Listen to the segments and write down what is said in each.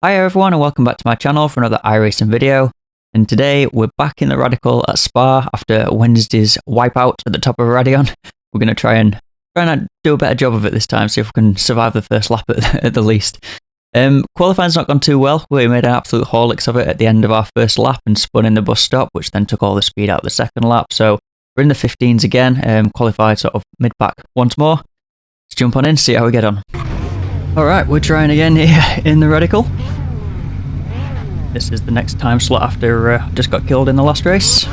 Hi everyone and welcome back to my channel for another iRacing video, and today we're back in the Radical at Spa after Wednesday's wipeout at the top of Radion. We're going to try and do a better job of it this time, see if we can survive the first lap at the least. Qualifying's not gone too well. We made an absolute horlicks of it at the end of our first lap and spun in the bus stop, which then took all the speed out of the second lap, so we're in the 15s again, qualified sort of mid-back once more. Let's jump on in, see how we get on. Alright, we're trying again here in the Radical. This is the next time slot after just got killed in the last race.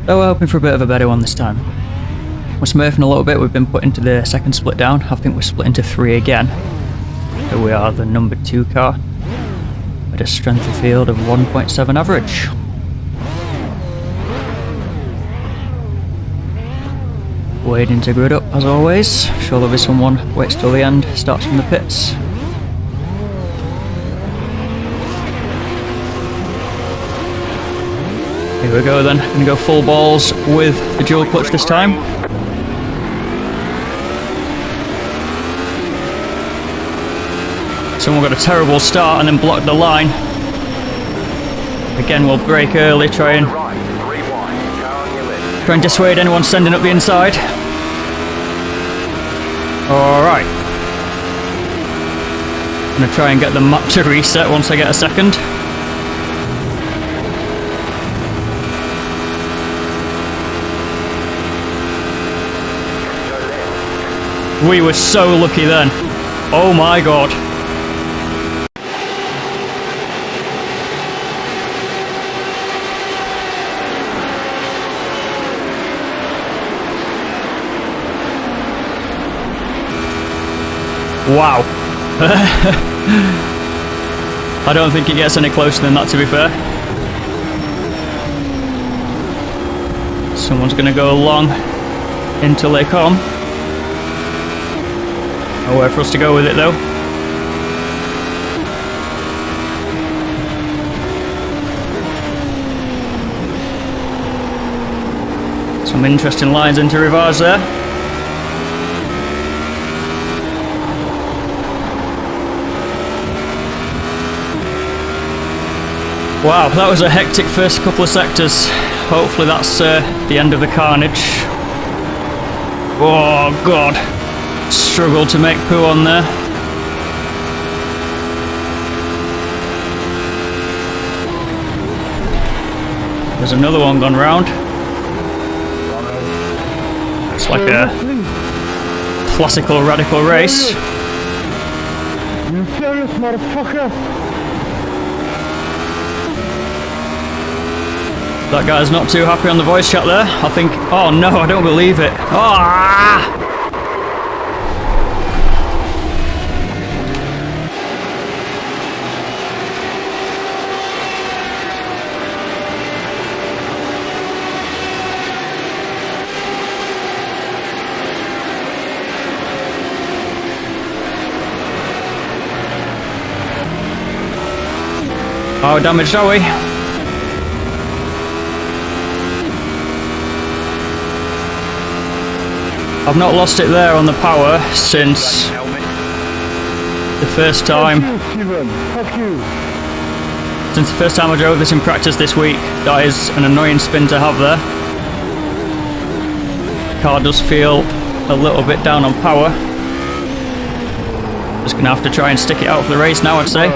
So we're hoping for a bit of a better one this time. We're smurfing a little bit, we've been put into the second split down. I think we're split into 3 again. So we are the number 2 car at a strength of field of 1.7 average. Waiting to grid up as always. Sure there'll be someone waits till the end, starts from the pits. Here we go then, gonna go full balls with the dual clutch this time. Someone got a terrible start and then blocked the line. Again we'll brake early, try and dissuade anyone sending up the inside. Alright. I'm gonna try and get the map to reset once I get a second. We were so lucky then. Oh my god. Wow. I don't think it gets any closer than that, to be fair. Someone's gonna go long until they come. Nowhere for us to go with it though. Some interesting lines into Rivage there. Wow, that was a hectic first couple of sectors. Hopefully that's the end of the carnage. Oh god. Struggled to make poo on there. There's another one gone round. It's like a classical Radical race. You serious, motherfucker? That guy's not too happy on the voice chat there. I think... Oh no, I don't believe it. Ah! Power damage, are we? I've not lost it there on the power since the first time. Since the first time I drove this in practice this week. That is an annoying spin to have there. The car does feel a little bit down on power. Just gonna have to try and stick it out for the race now, I'd say.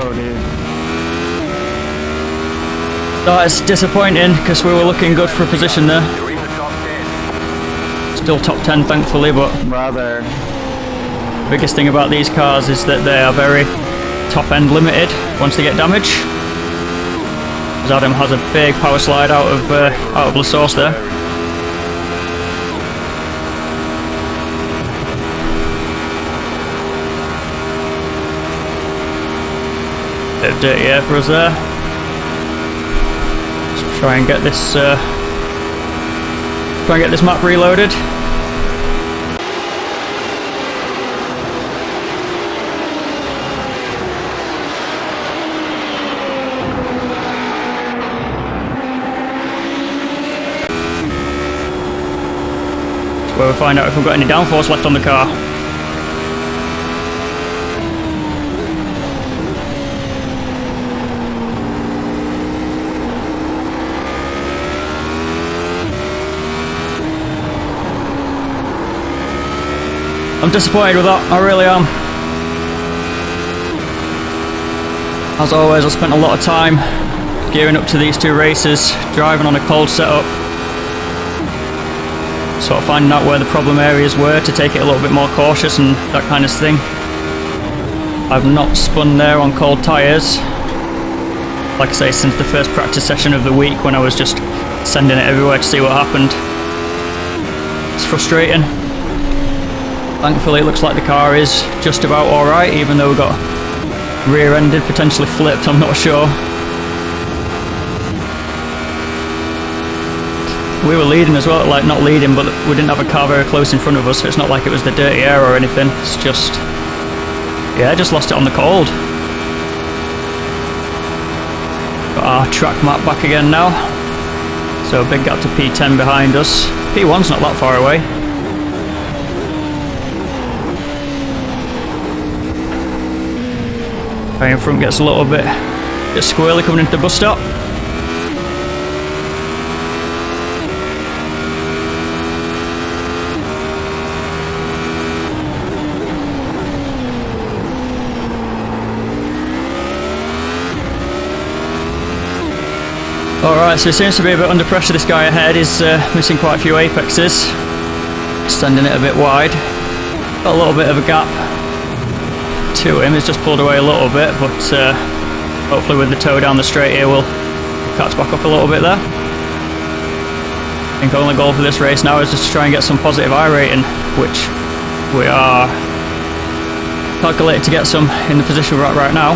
That is disappointing because we were looking good for a position there. Still top 10 thankfully, but the biggest thing about these cars is that they are very top end limited once they get damage. As Adam has a big power slide out of La Source there. Bit of dirty air for us there. Let's try and get this map reloaded. Where we find out if we've got any downforce left on the car. I'm disappointed with that, I really am. As always, I spent a lot of time gearing up to these two races, driving on a cold setup, sort of finding out where the problem areas were to take it a little bit more cautious and that kind of thing. I've not spun there on cold tyres, like I say, since the first practice session of the week when I was just sending it everywhere to see what happened. It's frustrating. Thankfully it looks like the car is just about alright, even though we got rear-ended, potentially flipped, I'm not sure. We were leading as well, like not leading, but we didn't have a car very close in front of us, so it's not like it was the dirty air or anything. It's just, yeah, just lost it on the cold. Got our track map back again now. So a big gap to P10 behind us. P1's not that far away. Guy in front gets a little bit squirrely coming into the bus stop. Alright, so he seems to be a bit under pressure, this guy ahead. He's missing quite a few apexes, extending it a bit wide. Got a little bit of a gap to him, he's just pulled away a little bit, but hopefully with the toe down the straight here we'll catch back up a little bit there. I think only goal for this race now is just to try and get some positive iRating, which we are calculated to get some in the position we're at right now.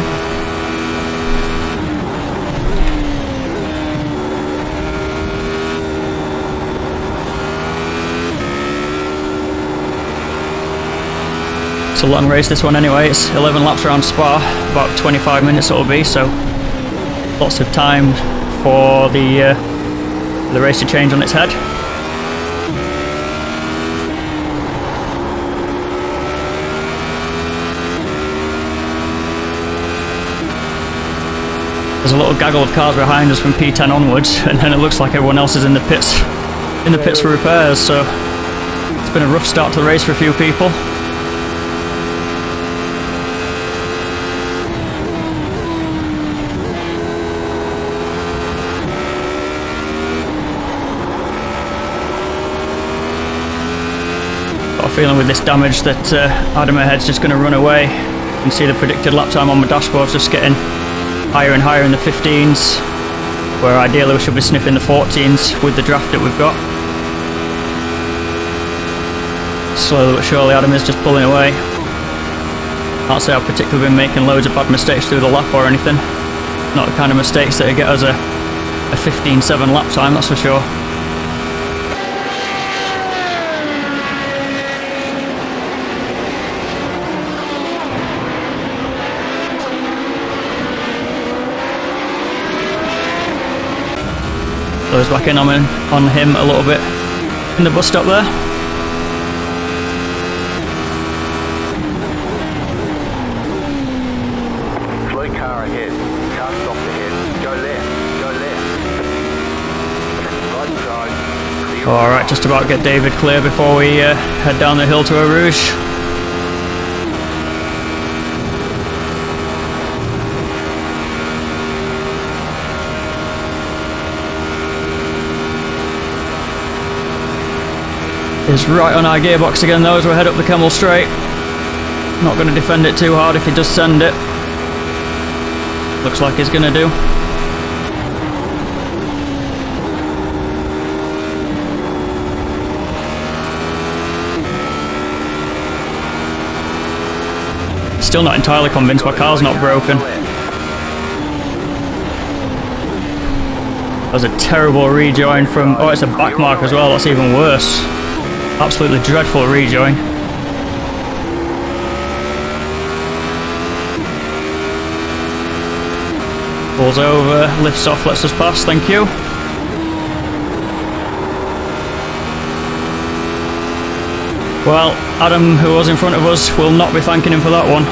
It's a long race, this one anyway. It's 11 laps around Spa, about 25 minutes it'll be, so lots of time for the race to change on its head. There's a little gaggle of cars behind us from P10 onwards, and then it looks like everyone else is in the pits for repairs, so it's been a rough start to the race for a few people. Feeling with this damage that Adam ahead's just going to run away. You can see the predicted lap time on my dashboard's just getting higher and higher in the 15s, where ideally we should be sniffing the 14s with the draft that we've got. Slowly but surely Adam is just pulling away. Can't say I've particularly been making loads of bad mistakes through the lap or anything. Not the kind of mistakes that get us a 15-7 lap time, that's for sure. Close back in on him a little bit in the bus stop there. Slow car ahead. Car stopped ahead. Go left. Right side. Alright, just about get David clear before we head down the hill to Eau Rouge. Is right on our gearbox again though as we head up the Camel Straight. Not going to defend it too hard if he does send it. Looks like he's going to do. Still not entirely convinced my car's not broken. That was a terrible rejoin from... oh, it's a back mark as well, that's even worse. Absolutely dreadful rejoin. Pulls over, lifts off, lets us pass, thank you. Well, Adam, who was in front of us, will not be thanking him for that one.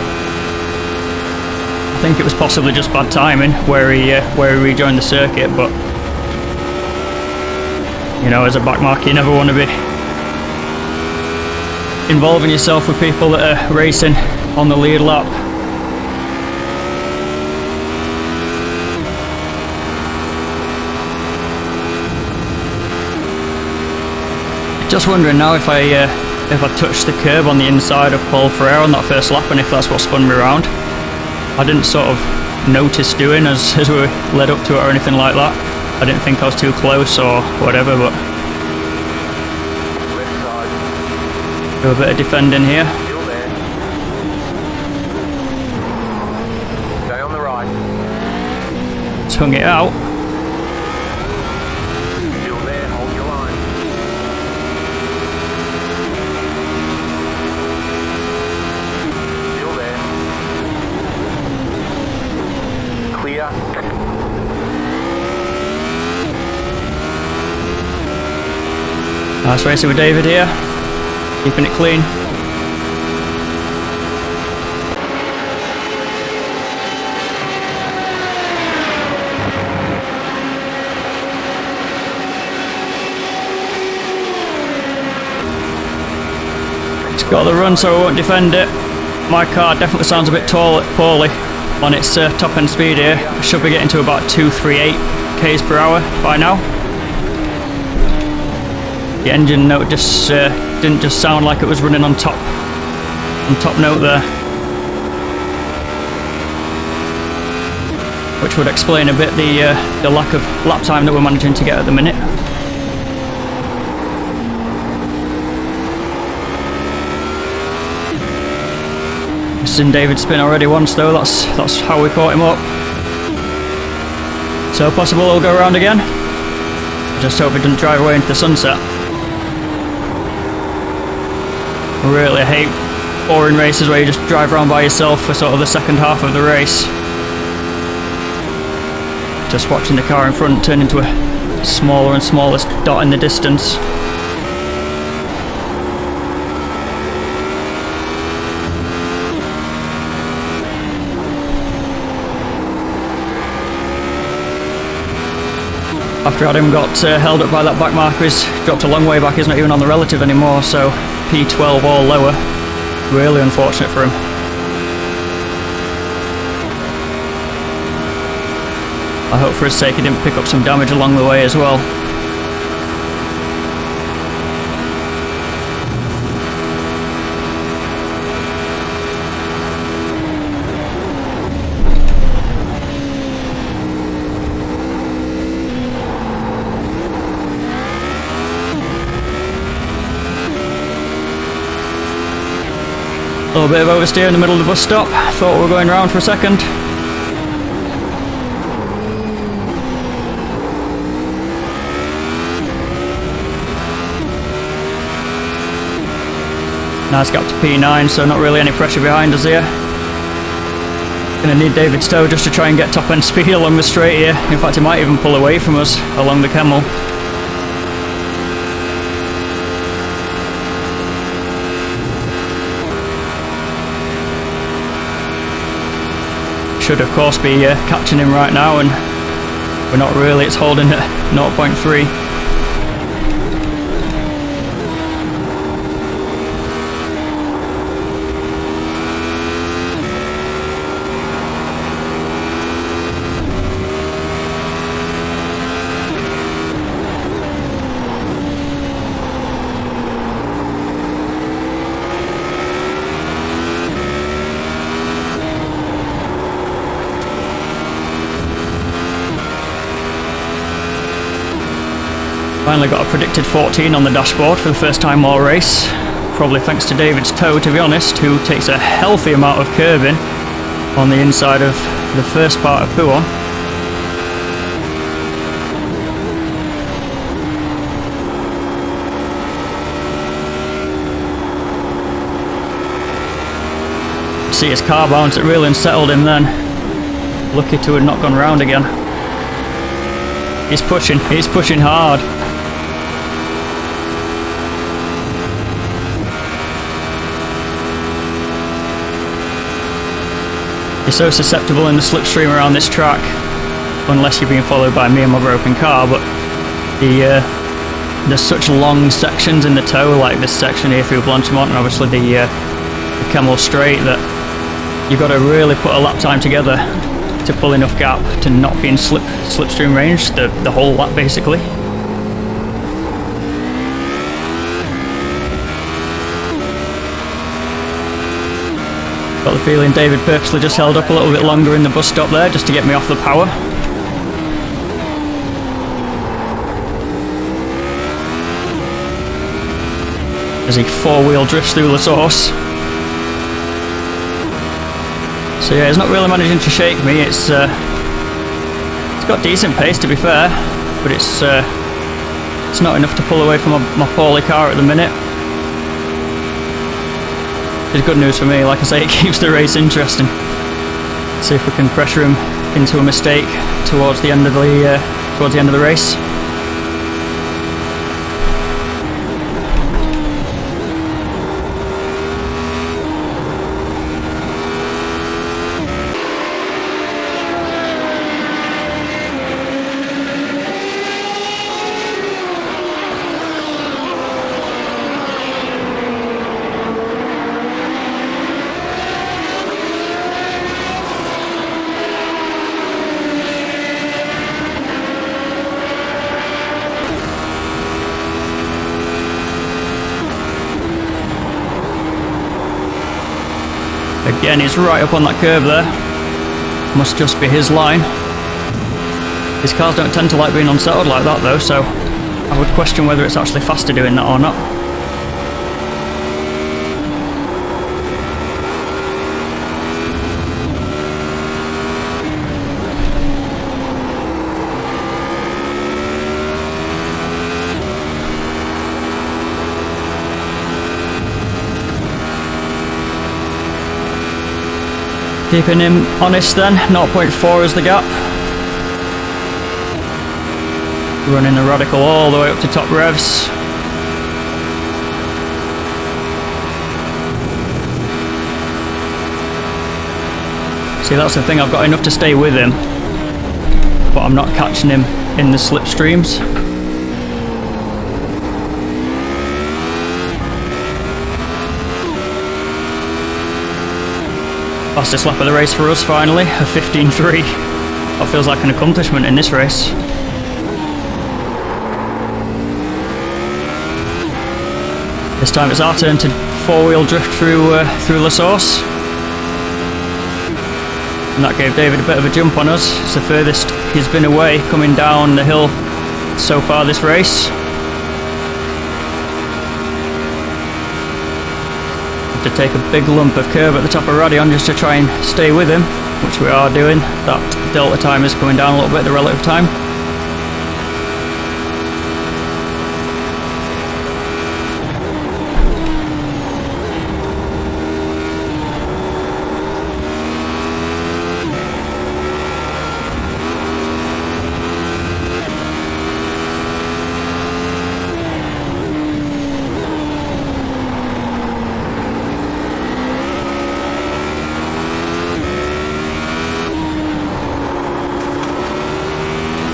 I think it was possibly just bad timing where he rejoined the circuit, but you know, as a back mark you never want to be involving yourself with people that are racing on the lead lap. Just wondering now if I touched the curb on the inside of Paul Ferrer on that first lap, and if that's what spun me around. I didn't sort of notice doing as we led up to it or anything like that. I didn't think I was too close or whatever, but do a bit of defending here. Still there. Stay on the right. Tongue it out. Still there, hold your line. Still there. Clear. Nice racing with David here, keeping it clean. It's got the run, so I won't defend it. My car definitely sounds a bit poorly on its top end speed here. I should be getting to about 238 k's per hour by now. The engine note just didn't just sound like it was running on top note there, which would explain a bit the lack of lap time that we're managing to get at the minute. I've seen David spin already once though. That's how we caught him up. So possible he'll go around again. Just hope he doesn't drive away into the sunset. I really hate boring races where you just drive around by yourself for sort of the second half of the race. Just watching the car in front turn into a smaller and smaller dot in the distance. After Adam got held up by that back marker, he's dropped a long way back, he's not even on the relative anymore, so P12 or lower. Really unfortunate for him. I hope for his sake he didn't pick up some damage along the way as well. A little bit of oversteer in the middle of the bus stop. Thought we were going round for a second. Nice gap to P9, so not really any pressure behind us here. Gonna need David's toe just to try and get top end speed along the straight here. In fact, he might even pull away from us along the Kemmel. Should of course be catching him right now, and we're not really. It's holding at 0.3. Finally got a predicted 14 on the dashboard for the first time all race. Probably thanks to David's toe, to be honest, who takes a healthy amount of curbing on the inside of the first part of Pouhon. See his car bounce, it really unsettled him then. Lucky to have not gone round again. He's pushing hard. You're so susceptible in the slipstream around this track, unless you're being followed by me and my broken car, but the there's such long sections in the toe, like this section here through Blanchimont, and obviously the Camel Straight, that you've got to really put a lap time together to pull enough gap to not be in slipstream range, the whole lap basically. Got the feeling David purposely just held up a little bit longer in the bus stop there just to get me off the power. As he four-wheel drifts through La Source. So yeah, he's not really managing to shake me. It's got decent pace to be fair, but it's not enough to pull away from my poorly car at the minute. It's good news for me, like I say, it keeps the race interesting. See if we can pressure him into a mistake towards the end of the race. Again, he's right up on that curve there. Must just be his line. His cars don't tend to like being unsettled like that though, so I would question whether it's actually faster doing that or not. Keeping him honest then, 0.4 is the gap. Running the radical all the way up to top revs. See, that's the thing, I've got enough to stay with him, but I'm not catching him in the slipstreams. Fastest lap of the race for us finally, a 15.3. That feels like an accomplishment in this race. This time it's our turn to four-wheel drift through La Source. And that gave David a bit of a jump on us. It's the furthest he's been away coming down the hill so far this race. To take a big lump of curb at the top of Radion just to try and stay with him, which we are doing. That delta time is coming down a little bit, the relative time.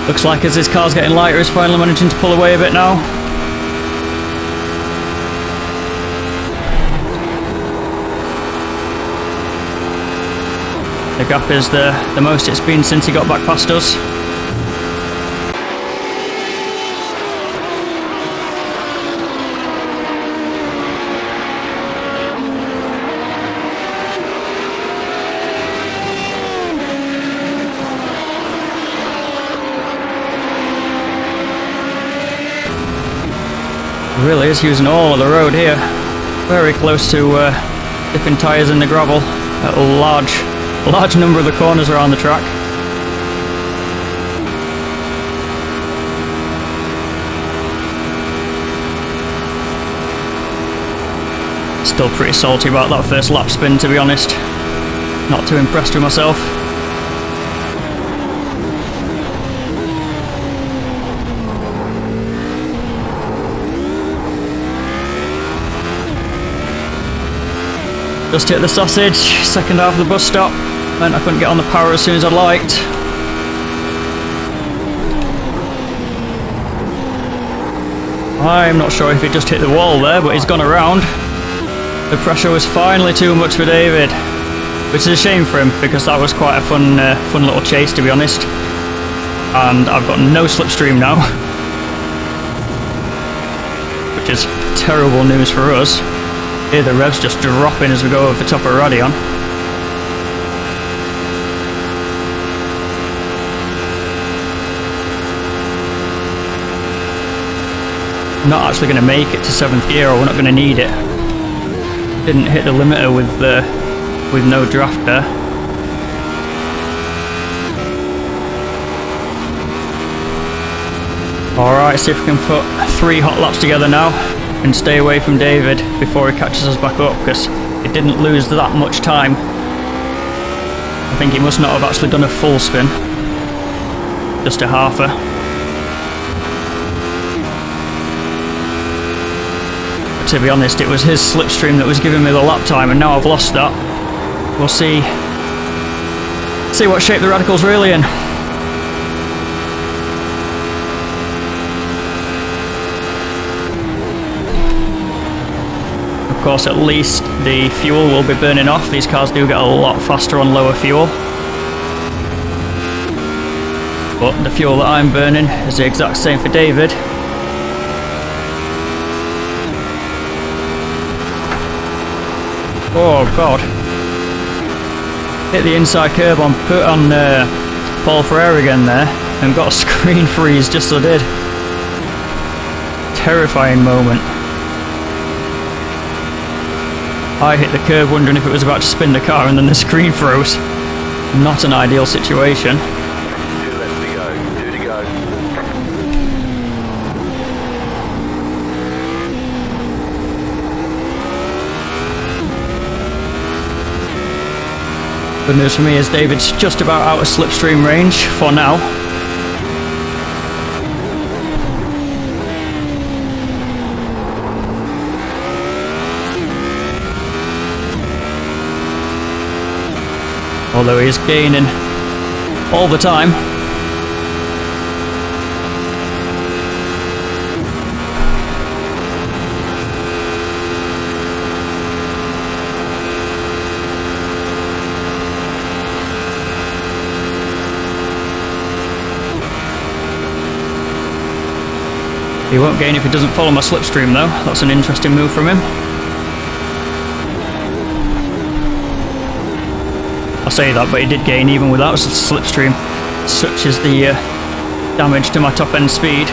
Looks like as his car's getting lighter, he's finally managing to pull away a bit now. The gap is the most it's been since he got back past us. Really is using all of the road here. Very close to dipping tyres in the gravel at a large number of the corners around the track. Still pretty salty about that first lap spin, to be honest. Not too impressed with myself. Just hit the sausage, second half of the bus stop. Meant I couldn't get on the power as soon as I'd liked. I'm not sure if it just hit the wall there, but he's gone around. The pressure was finally too much for David, which is a shame for him because that was quite a fun little chase, to be honest. And I've got no slipstream now, which is terrible news for us. Here the revs just dropping as we go over the top of Radion. Not actually going to make it to 7th gear, or we're not going to need it. Didn't hit the limiter with no draft there. Alright, see if we can put 3 hot laps together now and stay away from David before he catches us back up, because it didn't lose that much time. I think he must not have actually done a full spin, just a halfer. But to be honest, it was his slipstream that was giving me the lap time, and now I've lost that. We'll see what shape the Radical's really in. Of course, at least the fuel will be burning off. These cars do get a lot faster on lower fuel. But the fuel that I'm burning is the exact same for David. Oh god. Hit the inside curb on Paul Ferrer again there and got a screen freeze just as I did. Terrifying moment. I hit the curb wondering if it was about to spin the car, and then the screen froze. Not an ideal situation. 2 left to go, 2 to go. Good news for me is David's just about out of slipstream range for now. Although he is gaining all the time. He won't gain if he doesn't follow my slipstream though. That's an interesting move from him. I say that, but he did gain even without a slipstream. Such is the damage to my top end speed.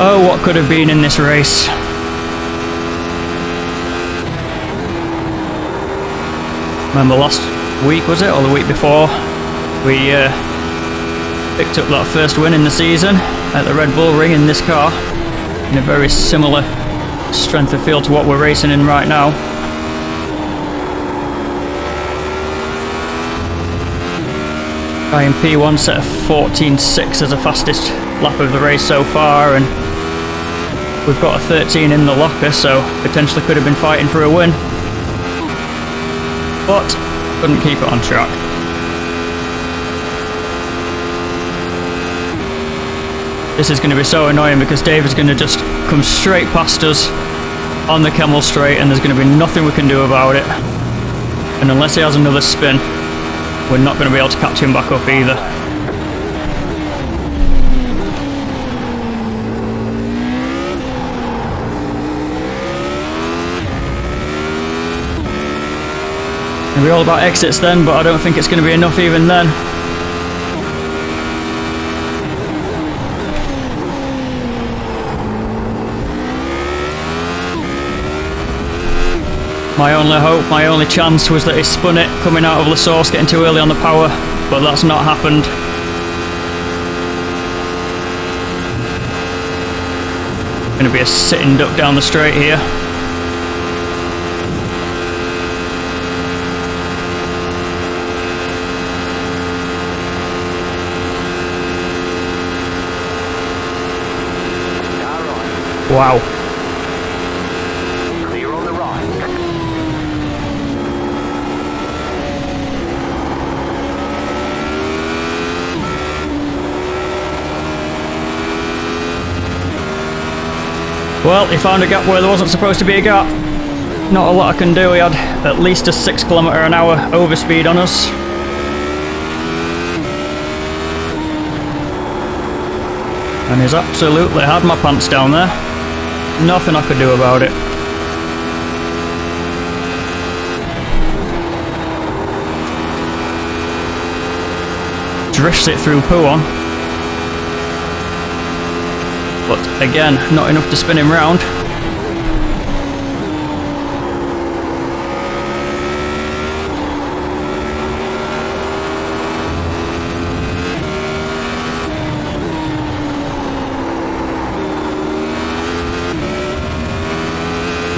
Oh, what could have been in this race? Remember last week, was it, or the week before, we picked up that first win in the season at the Red Bull Ring in this car, in a very similar strength of field to what we're racing in right now. Guy in P1 set a 14.6 as the fastest lap of the race so far, and we've got a 13 in the locker, so potentially could have been fighting for a win. But couldn't keep it on track. This is going to be so annoying because Dave is going to just come straight past us on the Camel Straight, and there's going to be nothing we can do about it. And unless he has another spin, we're not going to be able to catch him back up either. It'll be all about exits then, but I don't think it's going to be enough even then. My only hope, my only chance was that he spun it coming out of La Source, getting too early on the power, but that's not happened. Going to be a sitting duck down the straight here. Wow. Clear on the right. Well, he found a gap where there wasn't supposed to be a gap. Not a lot I can do. He had at least a 6 km/h overspeed on us. And he's absolutely had my pants down there. Nothing I could do about it. Drifts it through Pouon. But again, not enough to spin him round.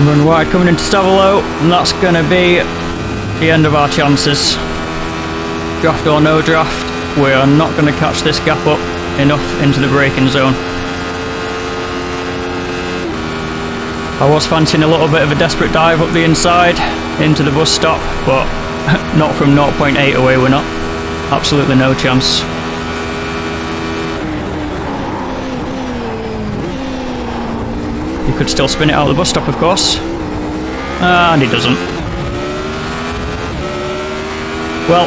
Run wide coming into Stavolo, and that's going to be the end of our chances. Draft or no draft, we are not going to catch this gap up enough into the braking zone. I was fancying a little bit of a desperate dive up the inside into the bus stop, but not from 0.8 away, we're not. Absolutely no chance. He could still spin it out of the bus stop, of course. And he doesn't. Well,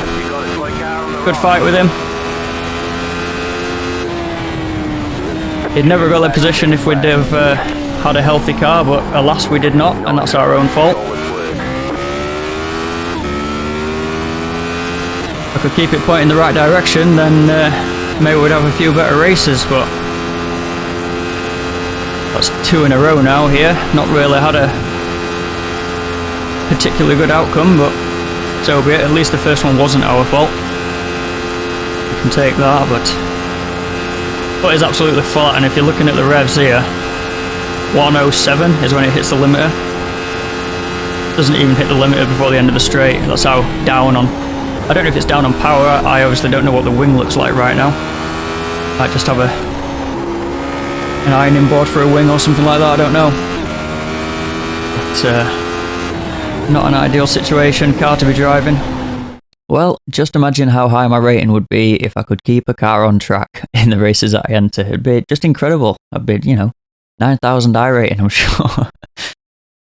good fight with him. He'd never got the position if we'd have had a healthy car, but alas we did not, and that's our own fault. If I could keep it pointing in the right direction, then maybe we'd have a few better races, but that's 2 in a row now here. Not really had a particularly good outcome, but so be it. At least the first one wasn't our fault. You can take that, but it's absolutely flat, and if you're looking at the revs here, 107 is when it hits the limiter. Doesn't even hit the limiter before the end of the straight. That's how down on... I don't know if it's down on power. I obviously don't know what the wing looks like right now. Might just have an ironing board for a wing or something like that, I don't know. But not an ideal situation, car to be driving. Well, just imagine how high my rating would be if I could keep a car on track in the races that I enter. It'd be just incredible. I'd be, 9,000 iRating, I'm sure.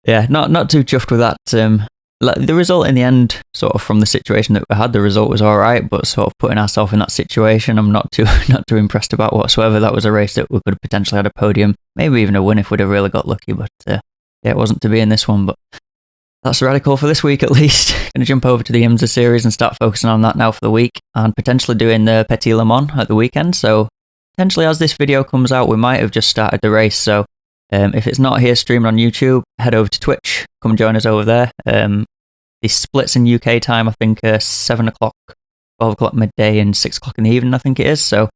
Yeah, not too chuffed with that. The result in the end, sort of from the situation that we had, the result was alright, but sort of putting ourselves in that situation, I'm not too impressed about whatsoever. That was a race that we could have potentially had a podium, maybe even a win if we'd have really got lucky, but yeah, it wasn't to be in this one. But that's radical for this week at least. Going to jump over to the IMSA series and start focusing on that now for the week, and potentially doing the Petit Le Mans at the weekend. So potentially as this video comes out, we might have just started the race. So if it's not here streaming on YouTube, head over to Twitch, come join us over there. The splits in UK time, I think 7 o'clock, 12 o'clock midday and 6 o'clock in the evening, I think it is. So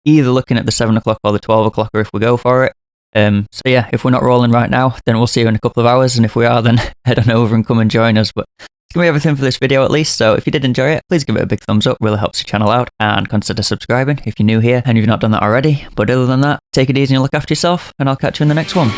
either looking at the 7 o'clock or the 12 o'clock, or if we go for it. So yeah, if we're not rolling right now, then we'll see you in a couple of hours, and if we are, then head on over and come and join us. But it's going to be everything for this video at least, so if you did enjoy it, please give it a big thumbs up, really helps the channel out, and consider subscribing if you're new here and you've not done that already. But other than that, take it easy and look after yourself, and I'll catch you in the next one.